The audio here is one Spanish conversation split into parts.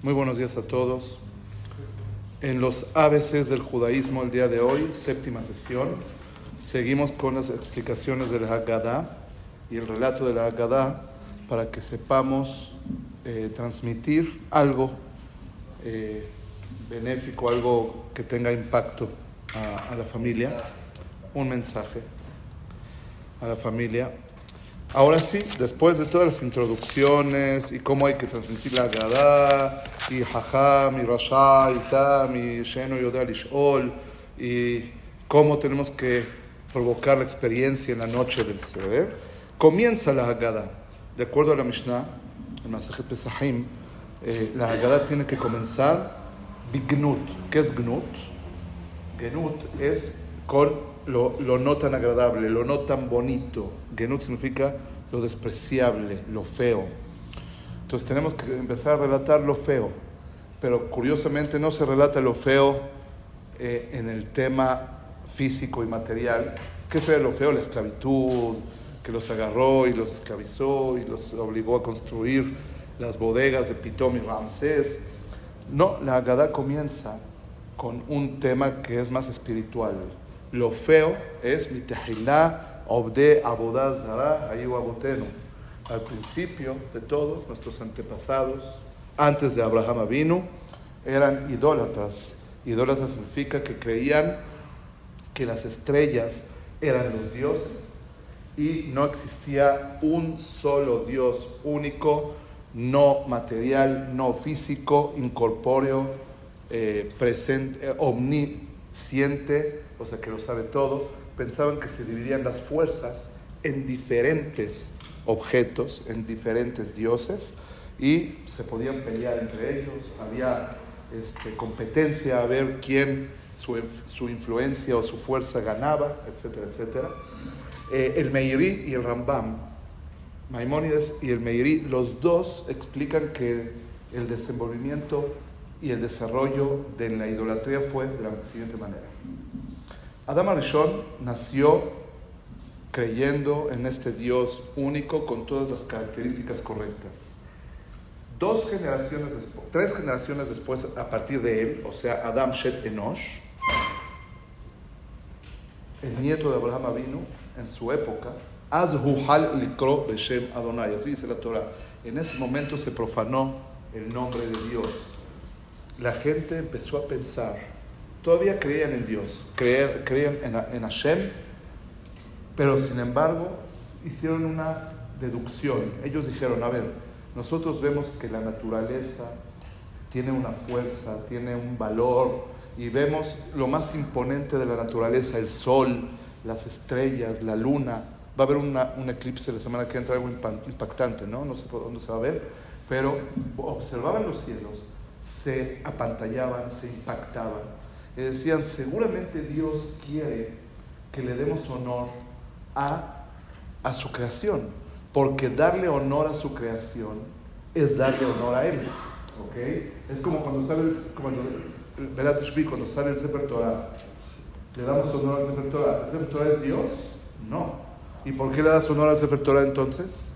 Muy buenos días a todos. En los ABCs del judaísmo el día de hoy, séptima sesión, seguimos con las explicaciones de la Haggadah y el relato de la Haggadah para que sepamos transmitir algo benéfico, algo que tenga impacto a la familia, un mensaje a la familia. Ahora sí, después de todas las introducciones y cómo hay que transmitir la Haggadah, y Hajam, y Rasha, y Tam, y Sheno Yodea Lishol, y cómo tenemos que provocar la experiencia en la noche del Seder, comienza la Haggadah. De acuerdo a la Mishnah, en Masejet Pesachim, la Haggadah tiene que comenzar bignut. ¿Qué es gnut? Gnut es con lo no tan agradable, lo no tan bonito. Genut significa lo despreciable, lo feo. Entonces tenemos que empezar a relatar lo feo, pero curiosamente no se relata lo feo en el tema físico y material. ¿Qué sería lo feo? La esclavitud, que los agarró y los esclavizó y los obligó a construir las bodegas de Pitom y Ramsés. No, la Haggadah comienza con un tema que es más espiritual. Lo feo es mi tehilá, obde abodá zara, ayu abotenu. Al principio de todos nuestros antepasados, antes de Abraham Avinu, eran idólatras. Idólatras significa que creían que las estrellas eran los dioses y no existía un solo Dios único, no material, no físico, incorpóreo, presente, omnisciente, o sea que lo sabe todo. Pensaban que se dividían las fuerzas en diferentes objetos, en diferentes dioses, y se podían pelear entre ellos. Había competencia a ver quién su influencia o su fuerza ganaba, etcétera, etcétera. El Meiri y el Rambam, Maimónides y el Meiri, los dos explican que el desenvolvimiento y el desarrollo de la idolatría fue de la siguiente manera. Adam Arishon nació creyendo en este Dios único con todas las características correctas. Tres generaciones después, a partir de él, o sea, Adam Shet Enosh, el nieto de Abraham Avinu, en su época, Az Huhal Likro Beshem Adonai, así dice la Torah. En ese momento se profanó el nombre de Dios. La gente empezó a pensar, todavía creían en Dios, creían en Hashem, pero sin embargo hicieron una deducción. Ellos dijeron, a ver, nosotros vemos que la naturaleza tiene una fuerza, tiene un valor, y vemos lo más imponente de la naturaleza, el sol, las estrellas, la luna. Va a haber un eclipse la semana que entra, algo impactante, ¿no? No sé por dónde se va a ver, pero observaban los cielos, se apantallaban, se impactaban, y decían, seguramente Dios quiere que le demos honor a su creación, porque darle honor a su creación es darle honor a Él, ¿ok? Es como cuando sale cuando sale el Sefer Torah, ¿le damos honor al Sefer Torah? ¿El Sefer Torah es Dios? No. ¿Y por qué le das honor al Sefer Torah entonces?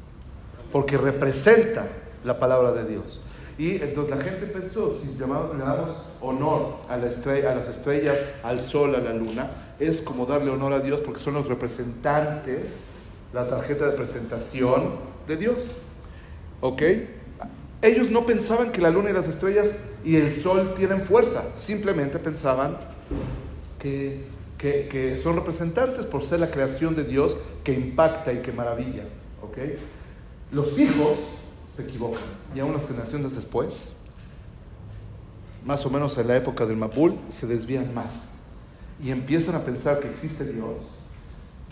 Porque representa la palabra de Dios. Y entonces la gente pensó, si le damos honor a las estrellas, al sol, a la luna, es como darle honor a Dios porque son los representantes, la tarjeta de presentación de Dios. ¿Ok? Ellos no pensaban que la luna y las estrellas y el sol tienen fuerza, simplemente pensaban que son representantes por ser la creación de Dios que impacta y que maravilla. ¿Ok? Los hijos se equivocan, y a unas generaciones después, más o menos en la época del Mabul, se desvían más y empiezan a pensar que existe Dios,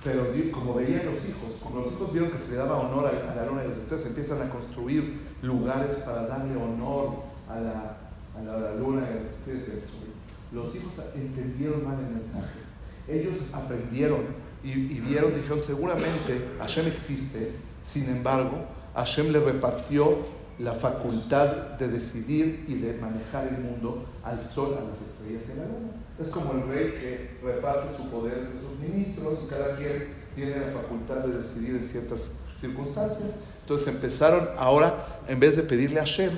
pero como veían los hijos, como los hijos vieron que se le daba honor a la luna y a las estrellas, empiezan a construir lugares para darle honor a la luna y a las estrellas y al sol. Los hijos entendieron mal el mensaje. Ellos aprendieron y dijeron, seguramente Hashem existe, sin embargo, Hashem le repartió la facultad de decidir y de manejar el mundo al sol, a las estrellas y a la luna. Es como el rey que reparte su poder entre sus ministros y cada quien tiene la facultad de decidir en ciertas circunstancias. Entonces empezaron ahora, en vez de pedirle a Hashem,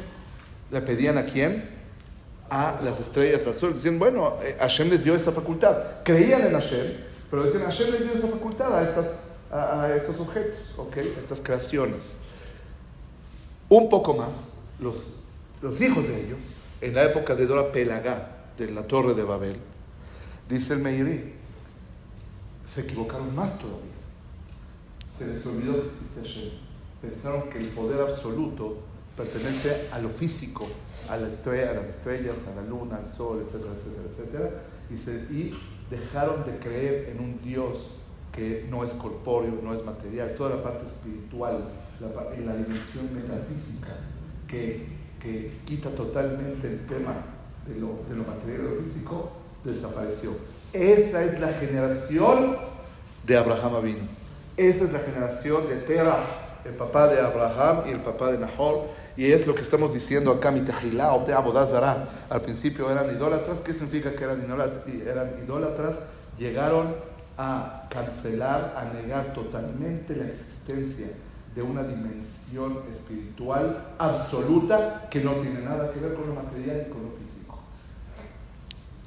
¿Le pedían a quién? A las estrellas, al sol. Decían, bueno, Hashem les dio esa facultad. Creían en Hashem, pero decían, Hashem les dio esa facultad a estos objetos, ¿ok? A estas creaciones. Un poco más, los hijos de ellos, en la época de Dora Pelagá, de la Torre de Babel, dice el Meiri, se equivocaron más todavía. Se les olvidó que existe Hashem. Pensaron que el poder absoluto pertenece a lo físico, a las estrellas, a la luna, al sol, etcétera, etcétera, etcétera. Y dejaron de creer en un Dios que no es corpóreo, no es material. Toda la parte espiritual, en la dimensión metafísica, que quita totalmente el tema de lo material y lo físico, desapareció. Esa es la generación de Abraham Avinu. Esa es la generación de Terah, el papá de Abraham y el papá de Nahor. Y es lo que estamos diciendo acá, Mitahilá, Obde Abodá Zará. Al principio eran idólatras. ¿Qué significa que eran idólatras? Llegaron a cancelar, a negar totalmente la existencia de una dimensión espiritual absoluta que no tiene nada que ver con lo material y con lo físico.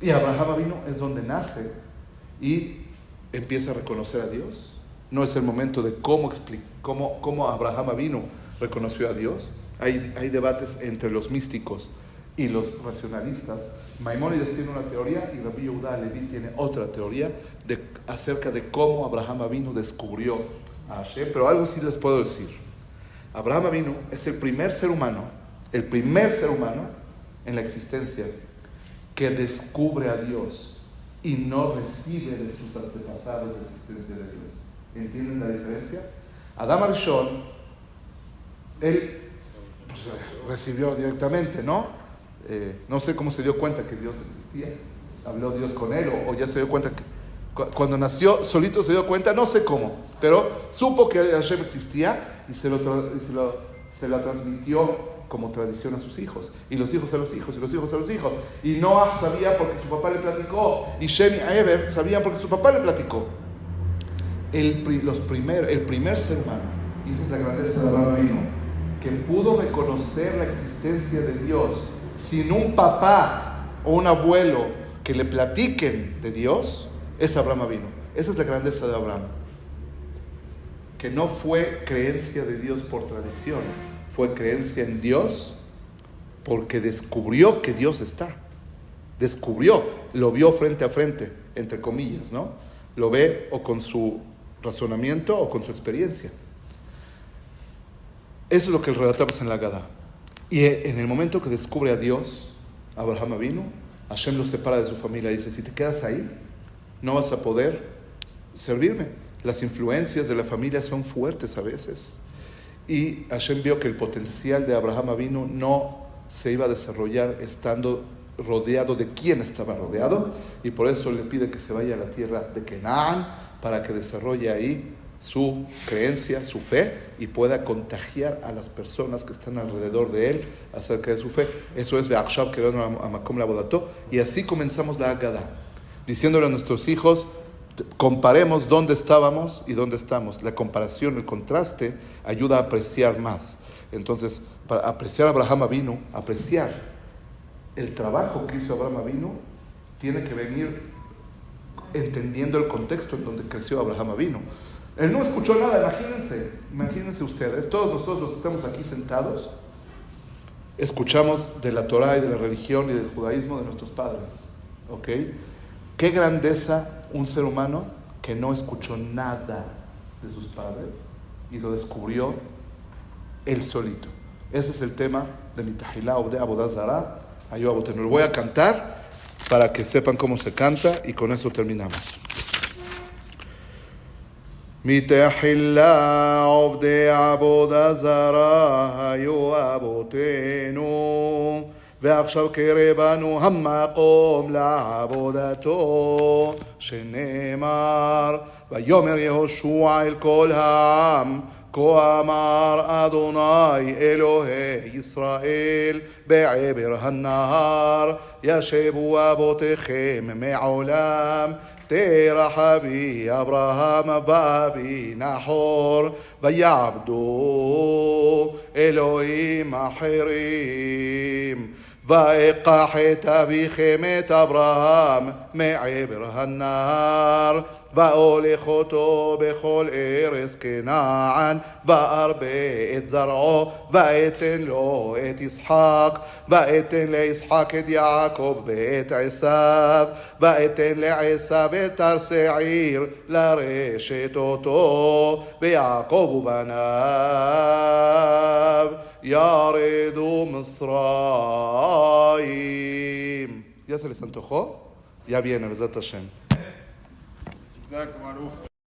Y Abraham vino, es donde nace y empieza a reconocer a Dios. No es el momento de cómo Abraham vino reconoció a Dios. Hay debates entre los místicos y los racionalistas. Maimónides tiene una teoría y Rabbi Yehuda Halevi tiene otra teoría acerca de cómo Abraham Avinu descubrió a Hashem. Pero algo sí les puedo decir. Abraham Avinu es el primer ser humano en la existencia que descubre a Dios y no recibe de sus antepasados la existencia de Dios. ¿Entienden la diferencia? Adam Arishon, él recibió directamente, ¿no? No sé cómo se dio cuenta que Dios existía. Habló Dios con él o ya se dio cuenta que cuando nació solito se dio cuenta, no sé cómo, pero supo que Hashem existía y se la transmitió como tradición a sus hijos, y los hijos a los hijos, y los hijos a los hijos. Y Noah sabía porque su papá le platicó, y Shem y Eber sabían porque su papá le platicó. El primer ser humano, y esa es la grandeza de Abraham Avinu, que pudo reconocer la existencia de Dios sin un papá o un abuelo que le platiquen de Dios, es Abraham Avinu. Esa es la grandeza de Abraham, que no fue creencia de Dios por tradición, fue creencia en Dios porque descubrió que Dios está. Lo vio frente a frente, entre comillas, ¿no? Lo ve o con su razonamiento o con su experiencia. Eso es lo que relatamos en la Agadá. Y en el momento que descubre a Dios, Abraham Avinu, Hashem lo separa de su familia y dice, si te quedas ahí, no vas a poder servirme. Las influencias de la familia son fuertes a veces. Y Hashem vio que el potencial de Abraham Avinu no se iba a desarrollar estando rodeado de quien estaba rodeado, y por eso le pide que se vaya a la tierra de Canaán para que desarrolle ahí su creencia, su fe, y pueda contagiar a las personas que están alrededor de él acerca de su fe. Eso es Ve'achshav Kerenu Hamakom La'avodato. Y así comenzamos la Agadá, diciéndole a nuestros hijos, comparemos dónde estábamos y dónde estamos. La comparación, el contraste, ayuda a apreciar más. Entonces, para apreciar a Abraham Avinu, apreciar el trabajo que hizo Abraham Avinu, tiene que venir entendiendo el contexto en donde creció Abraham Avinu. Él no escuchó nada, imagínense ustedes, todos nosotros los que estamos aquí sentados, escuchamos de la Torah y de la religión y del judaísmo de nuestros padres, ¿ok? Qué grandeza un ser humano que no escuchó nada de sus padres y lo descubrió él solito. Ese es el tema de Mitahilá Obde Abodá Zará. Lo voy a cantar para que sepan cómo se canta y con eso terminamos. מתחילה עובדי עבודה זרה היו אבותינו ועכשיו קרבנו המקום לעבודתו שנאמר ויאמר יהושע אל כל העם כה אמר אדוני אלוהי ישראל בעבר הנהר ישבו אבותיכם מעולם תרח אבי אברהם ואבי נחור ויעבדו אלוהים אחרים ואקח את אביכם את אברהם מעבר הנהר ואולך אותו בכל ארץ כנען וארבה את זרעו ואתן לו את ישחק ואתן לישחק את יעקב ואת עשיו ואתן לעשיו את הר שעיר לרשת אותו ויעקב ובניו ירדו מצרים. Ya se les antojó, ya viene, Besat Hashem.